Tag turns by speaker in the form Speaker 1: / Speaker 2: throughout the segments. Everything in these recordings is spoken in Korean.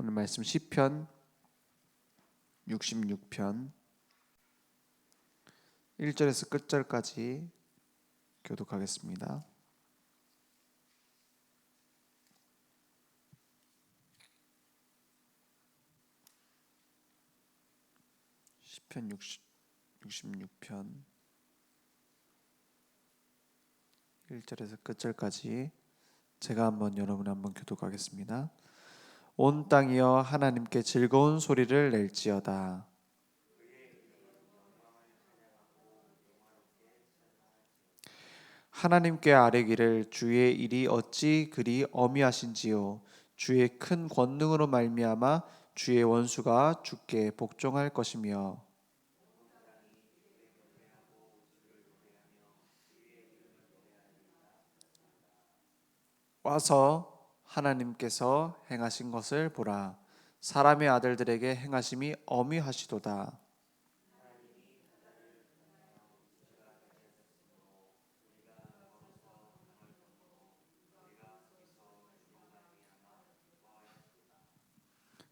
Speaker 1: 오늘 말씀 시편 66편 1절에서 끝절까지 교독하겠습니다. 시편 66편 1절에서 끝절까지 제가 여러분이 한번 교독하겠습니다. 온 땅이여 하나님께 즐거운 소리를 낼지어다. 하나님께 아뢰기를 주의 일이 어찌 그리 어미하신지요. 주의 큰 권능으로 말미암아 주의 원수가 주께 복종할 것이며 와서 하나님께서 행하신 것을 보라. 사람의 아들들에게 행하심이 어미하시도다.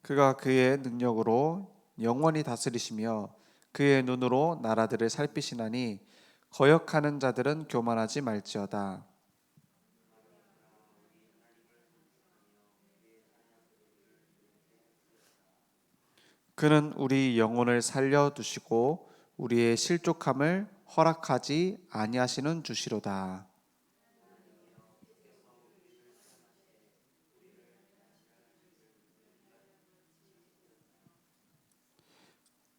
Speaker 1: 그가 그의 능력으로 영원히 다스리시며 그의 눈으로 나라들을 살피시나니 거역하는 자들은 교만하지 말지어다. 그는 우리 영혼을 살려두시고 우리의 실족함을 허락하지 아니하시는 주시로다.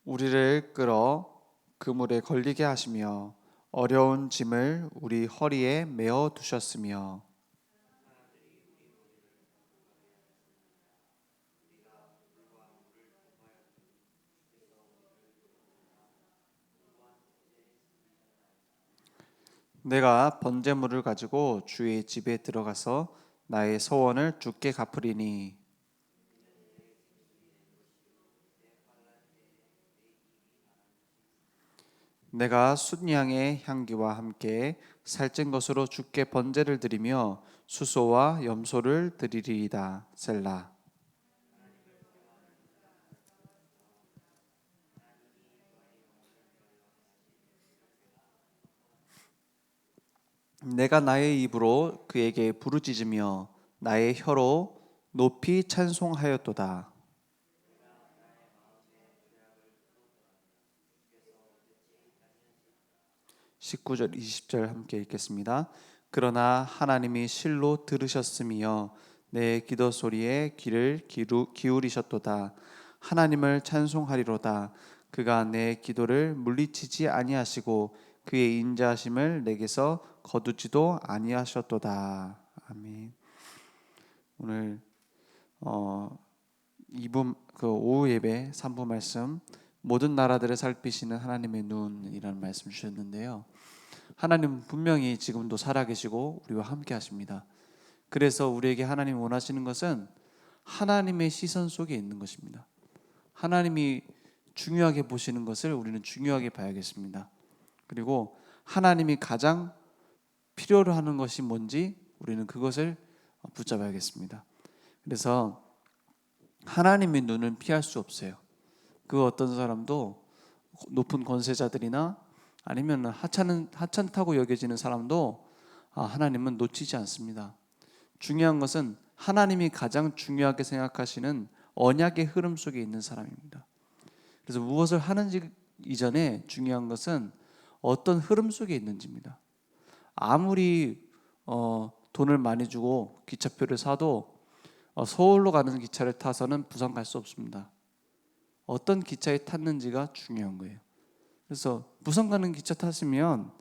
Speaker 1: 우리를 끌어 그물에 걸리게 하시며 어려운 짐을 우리 허리에 메어 두셨으며 내가 번제물을 가지고 주의 집에 들어가서 나의 소원을 주께 갚으리니 내가 순양의 향기와 함께 살찐 것으로 주께 번제를 드리며 수소와 염소를 드리리이다. 셀라. 내가 나의 입으로 그에게 부르짖으며 나의 혀로 높이 찬송하였도다. 19절 20절 함께 읽겠습니다. 그러나 하나님이 실로 들으셨으며 내 기도 소리에 귀를 기울이셨도다. 하나님을 찬송하리로다. 그가 내 기도를 물리치지 아니하시고 그의 인자하심을 내게서 거두지도 아니하셨도다. 아멘. 오늘 2부 오후 예배 3부 말씀 모든 나라들을 살피시는 하나님의 눈이라는 말씀 주셨는데요. 하나님은 분명히 지금도 살아계시고 우리와 함께 하십니다. 그래서 우리에게 하나님이 원하시는 것은 하나님의 시선 속에 있는 것입니다. 하나님이 중요하게 보시는 것을 우리는 중요하게 봐야겠습니다. 그리고 하나님이 가장 필요로 하는 것이 뭔지 우리는 그것을 붙잡아야겠습니다. 그래서 하나님의 눈은 피할 수 없어요. 그 어떤 사람도 높은 권세자들이나 아니면 하찮다고 여겨지는 사람도 하나님은 놓치지 않습니다. 중요한 것은 하나님이 가장 중요하게 생각하시는 언약의 흐름 속에 있는 사람입니다. 그래서 무엇을 하는지 이전에 중요한 것은 어떤 흐름 속에 있는지입니다. 아무리 돈을 많이 주고 기차표를 사도 서울로 가는 기차를 타서는 부산 갈 수 없습니다. 어떤 기차에 탔는지가 중요한 거예요. 그래서 부산 가는 기차 탔으면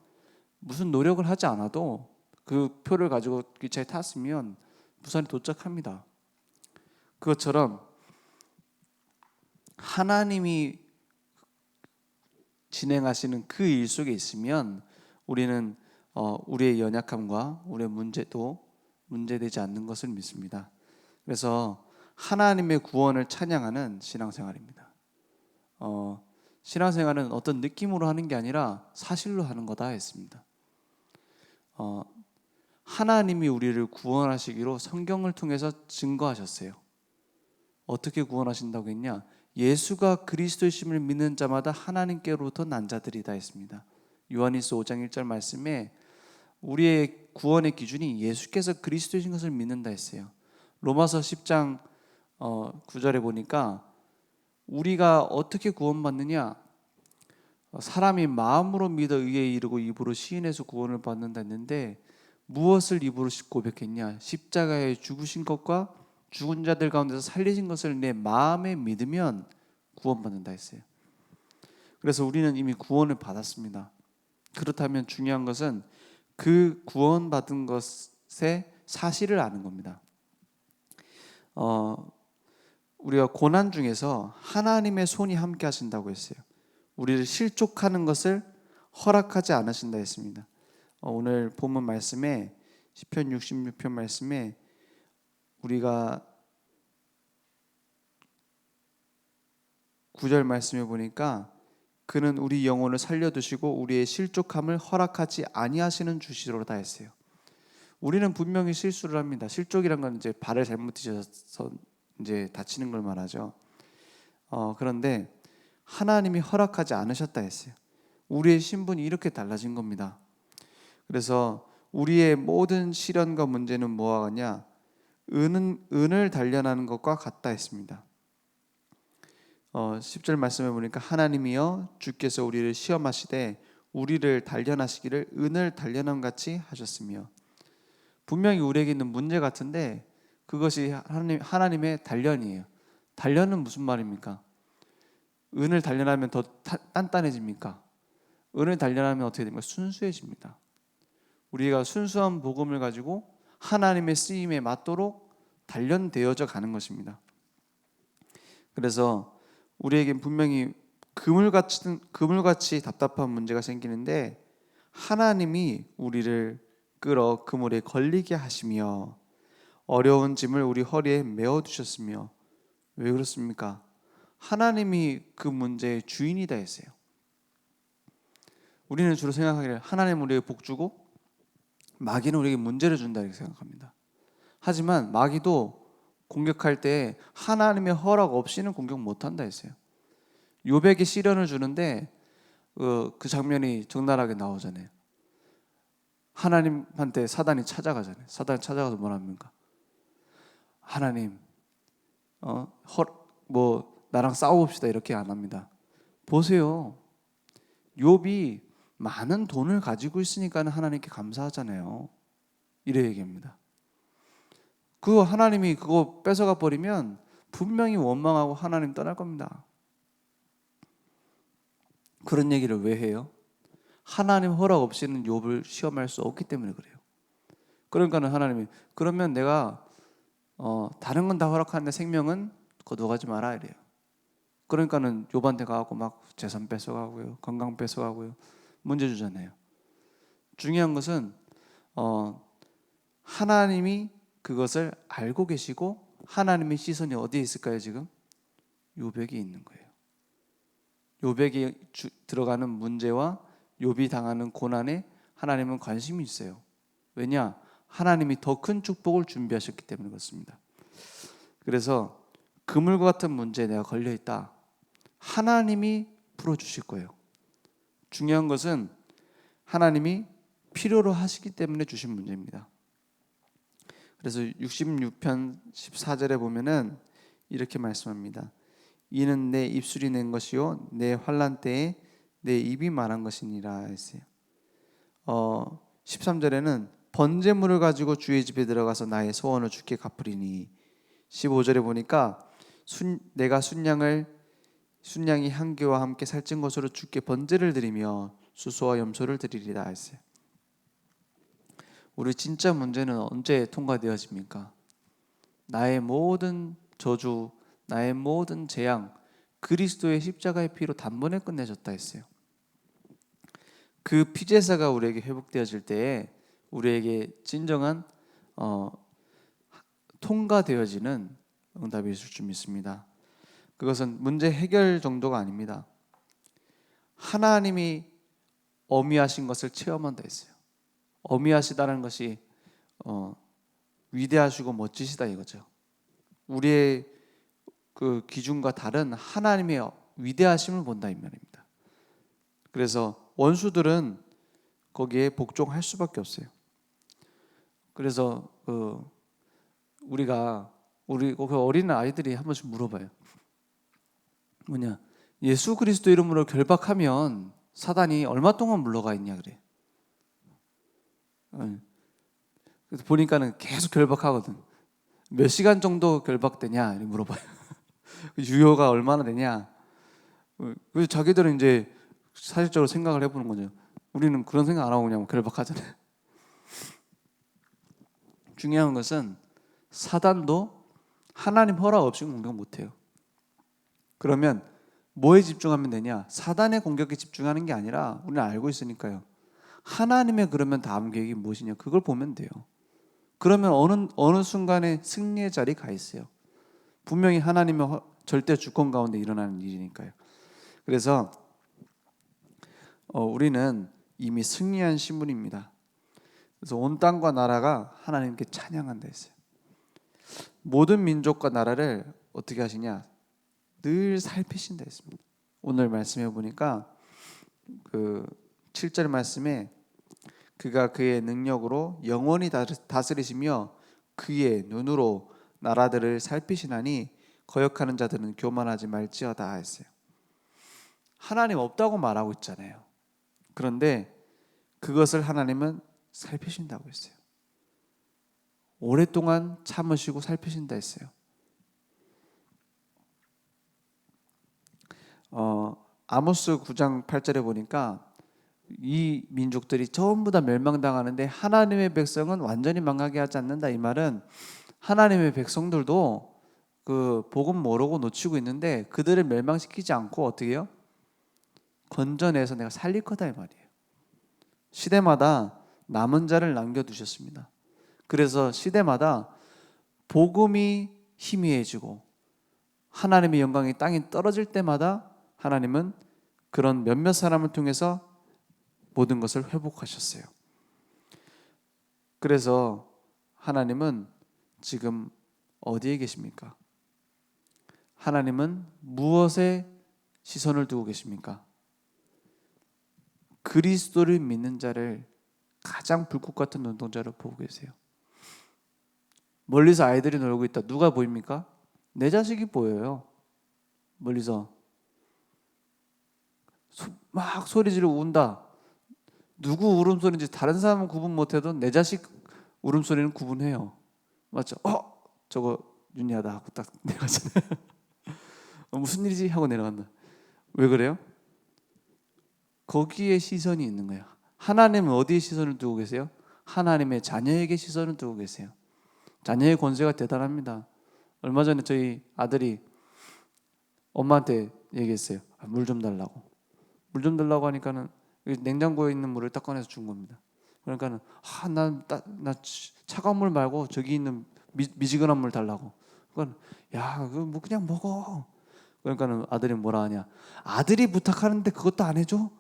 Speaker 1: 무슨 노력을 하지 않아도 그 표를 가지고 기차에 탔으면 부산에 도착합니다. 그것처럼 하나님이 진행하시는 그 일 속에 있으면 우리는 우리의 연약함과 우리의 문제도 문제되지 않는 것을 믿습니다. 그래서 하나님의 구원을 찬양하는 신앙생활입니다. 신앙생활은 어떤 느낌으로 하는 게 아니라 사실로 하는 거다 했습니다. 하나님이 우리를 구원하시기로 성경을 통해서 증거하셨어요. 어떻게 구원하신다고 했냐? 예수가 그리스도이심을 믿는 자마다 하나님께로부터 난 자들이다 했습니다. 요한일서 5장 1절 말씀에 우리의 구원의 기준이 예수께서 그리스도이신 것을 믿는다 했어요. 로마서 10장 9절에 보니까 우리가 어떻게 구원받느냐? 사람이 마음으로 믿어 의에 이르고 입으로 시인해서 구원을 받는다 했는데 무엇을 입으로 고백했냐? 십자가에 죽으신 것과 죽은 자들 가운데서 살리신 것을 내 마음에 믿으면 구원받는다 했어요. 그래서 우리는 이미 구원을 받았습니다. 그렇다면 중요한 것은 그 구원받은 것의 사실을 아는 겁니다. 우리가 고난 중에서 하나님의 손이 함께 하신다고 했어요. 우리를 실족하는 것을 허락하지 않으신다 했습니다. 오늘 본문 말씀에 시편 66편 말씀에 우리가 9절 말씀에 보니까 그는 우리 영혼을 살려두시고 우리의 실족함을 허락하지 아니하시는 주시로다 했어요. 우리는 분명히 실수를 합니다. 실족이란 건 이제 발을 잘못 뒤져서 이제 다치는 걸 말하죠. 그런데 하나님이 허락하지 않으셨다 했어요. 우리의 신분이 이렇게 달라진 겁니다. 그래서 우리의 모든 시련과 문제는 뭐와 같냐? 은을 단련하는 것과 같다 했습니다. 10절 말씀에 보니까 하나님이여 주께서 우리를 시험하시되 우리를 단련하시기를 은을 단련함 같이 하셨으며, 분명히 우리에게 있는 문제 같은데 그것이 하나님의 단련이에요. 단련은 무슨 말입니까? 은을 단련하면 더 단단해집니까? 은을 단련하면 어떻게 됩니까? 순수해집니다. 우리가 순수한 복음을 가지고 하나님의 쓰임에 맞도록 단련되어져 가는 것입니다. 그래서 우리에겐 분명히 그물같이 답답한 문제가 생기는데 하나님이 우리를 끌어 그물에 걸리게 하시며 어려운 짐을 우리 허리에 메어두셨으며, 왜 그렇습니까? 하나님이 그 문제의 주인이다 했어요. 우리는 주로 생각하기를 하나님은 우리에게 복 주고 마귀는 우리에게 문제를 준다 이렇게 생각합니다. 하지만 마귀도 공격할 때 하나님의 허락 없이는 공격 못한다 했어요. 욥에게 시련을 주는데 그 장면이 적나라하게 나오잖아요. 하나님한테 사단이 찾아가잖아요. 사단이 찾아가서 뭐라 합니까? 하나님 나랑 싸워봅시다 이렇게 안 합니다. 보세요, 욥이 많은 돈을 가지고 있으니까 하나님께 감사하잖아요. 이래 얘기합니다. 그 하나님이 그거 뺏어가 버리면 분명히 원망하고 하나님 떠날 겁니다. 그런 얘기를 왜 해요? 하나님 허락 없이는 욥을 시험할 수 없기 때문에 그래요. 그러니까는 하나님이 그러면 내가 다른 건 다 허락하는데 생명은 거둬가지 마라 이래요. 그러니까는 욥한테 가고 막 재산 뺏어가고요, 건강 뺏어가고요, 문제 주잖아요. 중요한 것은 하나님이 그것을 알고 계시고 하나님의 시선이 어디에 있을까요? 지금 욥에게 있는 거예요. 욥에게 들어가는 문제와 욥이 당하는 고난에 하나님은 관심이 있어요. 왜냐? 하나님이 더 큰 축복을 준비하셨기 때문에 그렇습니다. 그래서 그물과 같은 문제에 내가 걸려있다, 하나님이 풀어주실 거예요. 중요한 것은 하나님이 필요로 하시기 때문에 주신 문제입니다. 그래서 66편 14절에 보면은 이렇게 말씀합니다. 이는 내 입술이 낸 것이요 내 환난 때에 내 입이 말한 것이니라 했어요. 13절에는 번제물을 가지고 주의 집에 들어가서 나의 소원을 주께 갚으리니, 15절에 보니까 내가 순양이 향기와 함께 살찐 것으로 주께 번제를 드리며 수소와 염소를 드리리라 했어요. 우리 진짜 문제는 언제 통과되어집니까? 나의 모든 저주, 나의 모든 재앙, 그리스도의 십자가의 피로 단번에 끝내줬다 했어요. 그 피제사가 우리에게 회복되어질 때에 우리에게 진정한 통과되어지는 응답이 있을 줄 믿습니다. 그것은 문제 해결 정도가 아닙니다. 하나님이 어미하신 것을 체험한다 했어요. 어미하시다는 것이 위대하시고 멋지시다 이거죠. 우리의 그 기준과 다른 하나님의 위대하심을 본다 이 말입니다. 그래서 원수들은 거기에 복종할 수밖에 없어요. 그래서 우리가 우리 그 어린 아이들이 한 번씩 물어봐요. 뭐냐? 예수 그리스도 이름으로 결박하면 사단이 얼마 동안 물러가 있냐 그래. 그래서 보니까는 계속 결박하거든. 몇 시간 정도 결박되냐 이렇게 물어봐요. 유효가 얼마나 되냐. 그래서 자기들은 이제 사실적으로 생각을 해보는 거죠. 우리는 그런 생각 안 하고 그냥 결박하잖아요. 중요한 것은 사단도 하나님 허락 없이 공격 못해요. 그러면 뭐에 집중하면 되냐? 사단의 공격에 집중하는 게 아니라 우리는 알고 있으니까요. 하나님의 그러면 다음 계획이 무엇이냐? 그걸 보면 돼요. 그러면 어느 순간에 승리의 자리에 가 있어요. 분명히 하나님의 절대 주권 가운데 일어나는 일이니까요. 그래서 우리는 이미 승리한 신분입니다. 그래서 온 땅과 나라가 하나님께 찬양한다 했어요. 모든 민족과 나라를 어떻게 하시냐? 늘 살피신다 했습니다. 오늘 말씀해 보니까 그 7절 말씀에 그가 그의 능력으로 영원히 다스리시며 그의 눈으로 나라들을 살피시나니 거역하는 자들은 교만하지 말지어다 했어요. 하나님 없다고 말하고 있잖아요. 그런데 그것을 하나님은 살피신다고 했어요. 오랫동안 참으시고 살피신다 했어요. 아모스 9장 8절에 보니까 이 민족들이 전부 다 멸망당하는데 하나님의 백성은 완전히 망하게 하지 않는다. 이 말은 하나님의 백성들도 그 복음 모르고 놓치고 있는데 그들을 멸망시키지 않고 어떻게 해요? 건져내서 내가 살릴 거다 이 말이에요. 시대마다 남은 자를 남겨두셨습니다. 그래서 시대마다 복음이 희미해지고 하나님의 영광이 땅에 떨어질 때마다 하나님은 그런 몇몇 사람을 통해서 모든 것을 회복하셨어요. 그래서 하나님은 지금 어디에 계십니까? 하나님은 무엇에 시선을 두고 계십니까? 그리스도를 믿는 자를 가장 불꽃 같은 눈동자로 보고 계세요. 멀리서 아이들이 놀고 있다. 누가 보입니까? 내 자식이 보여요. 멀리서 막 소리 지르고 운다. 누구 울음소리인지 다른 사람은 구분 못해도 내 자식 울음소리는 구분해요. 맞죠? 저거 윤희하다 하고 딱 내려가잖아요. 무슨 일이지? 하고 내려간다. 왜 그래요? 거기에 시선이 있는 거예요. 하나님은 어디에 시선을 두고 계세요? 하나님의 자녀에게 시선을 두고 계세요. 자녀의 권세가 대단합니다. 얼마 전에 저희 아들이 엄마한테 얘기했어요. 물 좀 달라고. 물 좀 달라고 하니까는 냉장고에 있는 물을 딱 꺼내서 준 겁니다. 그러니까는 나 차가운 물 말고 저기 있는 미지근한 물 달라고. 그러니까 그거 뭐 그냥 먹어. 그러니까는 아들이 뭐라 하냐? 아들이 부탁하는데 그것도 안 해줘?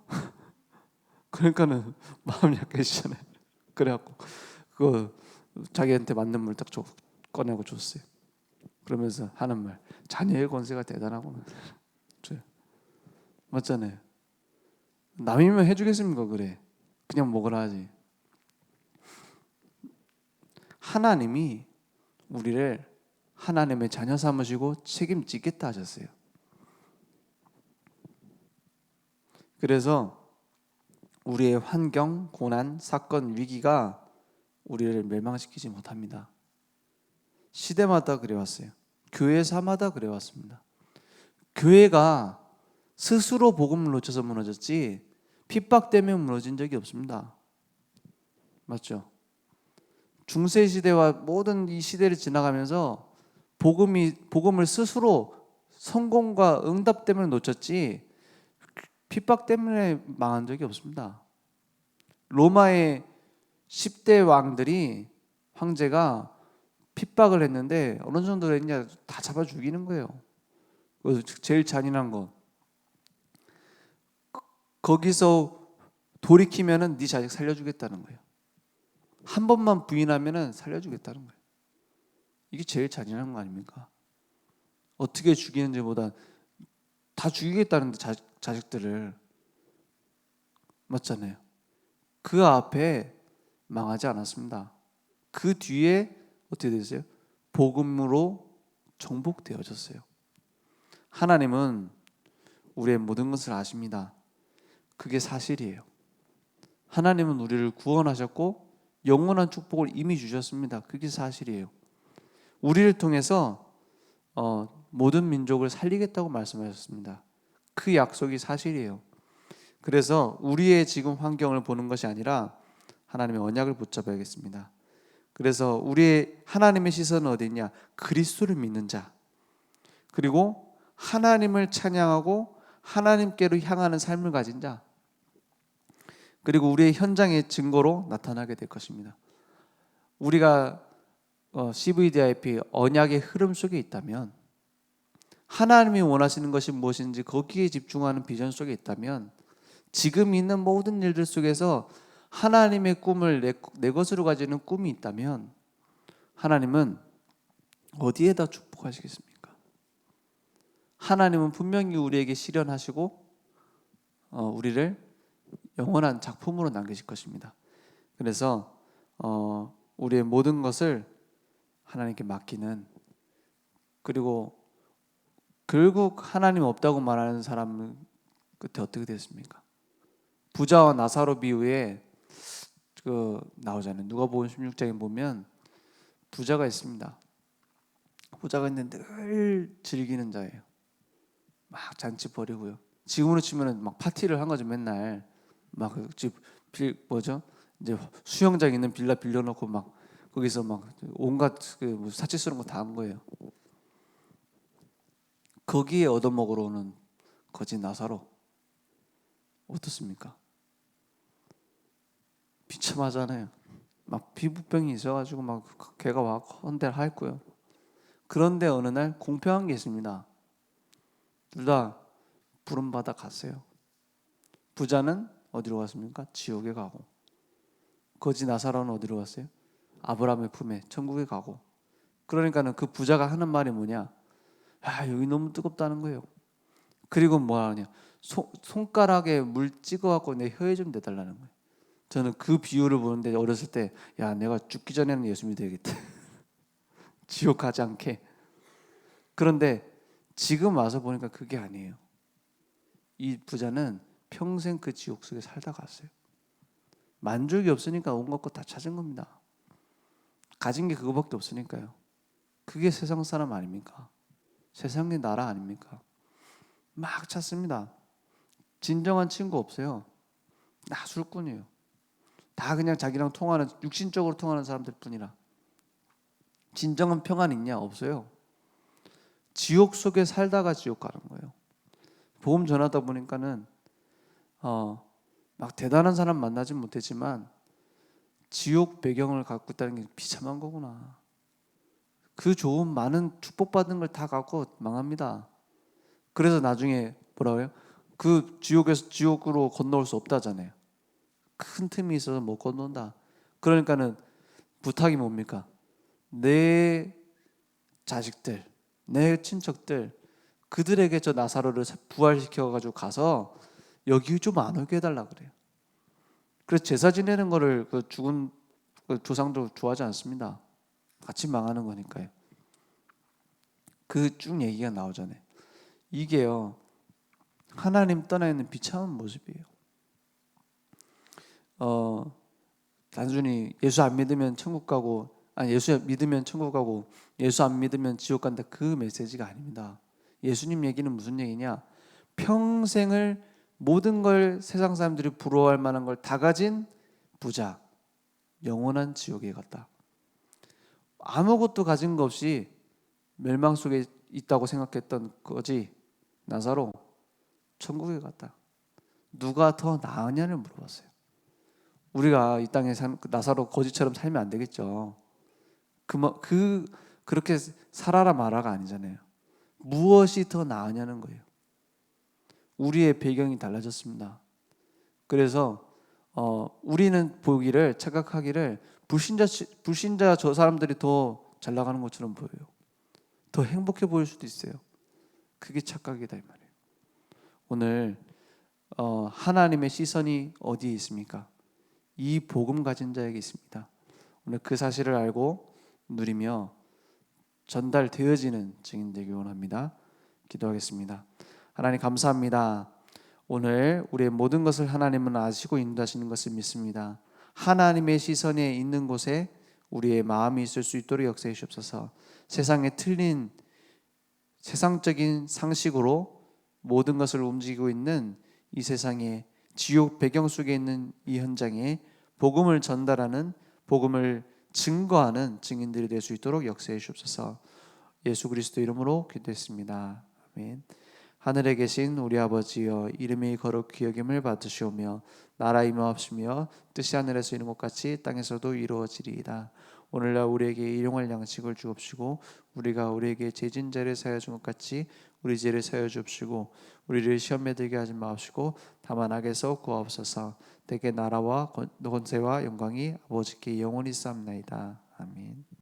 Speaker 1: 그러니까는 마음이 약해지잖아요. 그래갖고 그거 자기한테 맞는 물 딱 꺼내고 줬어요. 그러면서 하는 말, 자녀의 권세가 대단하구나. 맞잖아요. 남이면 해주겠습니까? 그래. 그냥 먹으라 하지. 하나님이 우리를 하나님의 자녀 삼으시고 책임지겠다 하셨어요. 그래서 우리의 환경, 고난, 사건, 위기가 우리를 멸망시키지 못합니다. 시대마다 그래왔어요. 교회사마다 그래왔습니다. 교회가 스스로 복음을 놓쳐서 무너졌지 핍박 때문에 무너진 적이 없습니다. 맞죠? 중세시대와 모든 이 시대를 지나가면서 복음을 스스로 성공과 응답 때문에 놓쳤지 핍박 때문에 망한 적이 없습니다. 로마의 10대 왕들이 황제가 핍박을 했는데 어느 정도로 했냐? 다 잡아 죽이는 거예요. 제일 잔인한 거. 거기서 돌이키면은 네 자식 살려주겠다는 거예요. 한 번만 부인하면은 살려주겠다는 거예요. 이게 제일 잔인한 거 아닙니까? 어떻게 죽이는지보다 다 죽이겠다는데 자식들을 맞잖아요. 그 앞에 망하지 않았습니다. 그 뒤에 어떻게 됐어요? 복음으로 정복되어졌어요. 하나님은 우리의 모든 것을 아십니다. 그게 사실이에요. 하나님은 우리를 구원하셨고 영원한 축복을 이미 주셨습니다. 그게 사실이에요. 우리를 통해서 모든 민족을 살리겠다고 말씀하셨습니다. 그 약속이 사실이에요. 그래서 우리의 지금 환경을 보는 것이 아니라 하나님의 언약을 붙잡아야겠습니다. 그래서 우리의 하나님의 시선은 어디 있냐? 그리스도를 믿는 자, 그리고 하나님을 찬양하고 하나님께로 향하는 삶을 가진 자, 그리고 우리의 현장의 증거로 나타나게 될 것입니다. 우리가 CVDIP 언약의 흐름 속에 있다면, 하나님이 원하시는 것이 무엇인지 거기에 집중하는 비전 속에 있다면, 지금 있는 모든 일들 속에서 하나님의 꿈을 내 것으로 가지는 꿈이 있다면 하나님은 어디에다 축복하시겠습니까? 하나님은 분명히 우리에게 실현하시고 우리를 영원한 작품으로 남기실 것입니다. 그래서 우리의 모든 것을 하나님께 맡기는, 그리고 결국 하나님 없다고 말하는 사람은 끝에 어떻게 됐습니까? 부자와 나사로 비유에 나오잖아요. 누가복음 16장에 보면 부자가 있습니다. 부자가 있는데 늘 즐기는 자예요. 막 잔치 벌이고요. 지금으로 치면은 막 파티를 한 거죠. 맨날 막 집 이제 수영장 있는 빌라 빌려놓고 막 거기서 막 온갖 사치스러운 거 다 한 거예요. 거기에 얻어먹으러 오는 거지 나사로 어떻습니까? 비참하잖아요. 막 피부병이 있어가지고 막 걔가 막 헌대를 했고요. 그런데 어느 날 공평한 게 있습니다. 둘 다 부름받아 갔어요. 부자는 어디로 갔습니까? 지옥에 가고, 거지 나사로는 어디로 갔어요? 아브라함의 품에 천국에 가고. 그러니까는 그 부자가 하는 말이 뭐냐? 여기 너무 뜨겁다는 거예요. 그리고 뭐 하냐? 손가락에 물 찍어갖고 내 혀에 좀 대달라는 거예요. 저는 그 비유를 보는데 어렸을 때, 내가 죽기 전에는 예수 믿어야겠다. 지옥 가지 않게. 그런데 지금 와서 보니까 그게 아니에요. 이 부자는 평생 그 지옥 속에 살다 갔어요. 만족이 없으니까 온갖 것 다 찾은 겁니다. 가진 게 그거밖에 없으니까요. 그게 세상 사람 아닙니까? 세상의 나라 아닙니까? 막 찾습니다. 진정한 친구 없어요. 나 술꾼이에요. 다 그냥 자기랑 통하는, 육신적으로 통하는 사람들 뿐이라. 진정한 평안 있냐? 없어요. 지옥 속에 살다가 지옥 가는 거예요. 복음 전하다 보니까는 막 대단한 사람 만나진 못했지만 지옥 배경을 갖고 있다는 게 비참한 거구나. 그 좋은 많은 축복받은 걸 다 갖고 망합니다. 그래서 나중에 뭐라고요? 그 지옥에서 지옥으로 건너올 수 없다잖아요. 큰 틈이 있어서 못 건너온다. 그러니까는 부탁이 뭡니까? 내 자식들, 내 친척들, 그들에게 저 나사로를 부활시켜가지고 가서 여기 좀 안 오게 해달라 그래요. 그래서 제사 지내는 거를 죽은 조상도 좋아하지 않습니다. 같이 망하는 거니까요. 그 쭉 얘기가 나오잖아요. 이게요, 하나님 떠나 있는 비참한 모습이에요. 단순히 예수 안 믿으면 천국 가고, 예수 믿으면 천국 가고 예수 안 믿으면 지옥 간다, 그 메시지가 아닙니다. 예수님 얘기는 무슨 얘기냐? 평생을 모든 걸 세상 사람들이 부러워할 만한 걸 다 가진 부자, 영원한 지옥에 갔다. 아무것도 가진 거 없이 멸망 속에 있다고 생각했던 거지 나사로 천국에 갔다. 누가 더 나으냐를 물어봤어요. 우리가 이 땅에 나사로 거지처럼 살면 안 되겠죠. 그렇게 살아라 말아가 아니잖아요. 무엇이 더 나으냐는 거예요. 우리의 배경이 달라졌습니다. 그래서 우리는 보기를, 착각하기를 불신자 저 사람들이 더 잘 나가는 것처럼 보여요. 더 행복해 보일 수도 있어요. 그게 착각이다 이 말이에요. 오늘 하나님의 시선이 어디에 있습니까? 이 복음 가진 자에게 있습니다. 오늘 그 사실을 알고 누리며 전달되어지는 증인 되기 원합니다. 기도하겠습니다. 하나님 감사합니다. 오늘 우리의 모든 것을 하나님은 아시고 인도하시는 것을 믿습니다. 하나님의 시선에 있는 곳에 우리의 마음이 있을 수 있도록 역사해 주옵소서. 세상에 틀린 세상적인 상식으로 모든 것을 움직이고 있는 이 세상의 지옥 배경 속에 있는 이 현장에 복음을 전달하는, 복음을 증거하는 증인들이 될 수 있도록 역사해 주옵소서. 예수 그리스도 이름으로 기도했습니다. 아멘. 하늘에 계신 우리 아버지여, 이름이 거룩히 여김을 받으시오며 나라 임하옵시며 뜻이 하늘에서 이룬 것 같이 땅에서도 이루어지리이다. 오늘날 우리에게 일용할 양식을 주옵시고 우리가 우리에게 죄진 자를 사하여 준 것 같이 우리 죄를 사하여 주옵시고 우리를 시험에 들게 하지 마옵시고 다만 악에서 구하옵소서. 대개 나라와 권세와 영광이 아버지께 영원히 쌓옵나이다.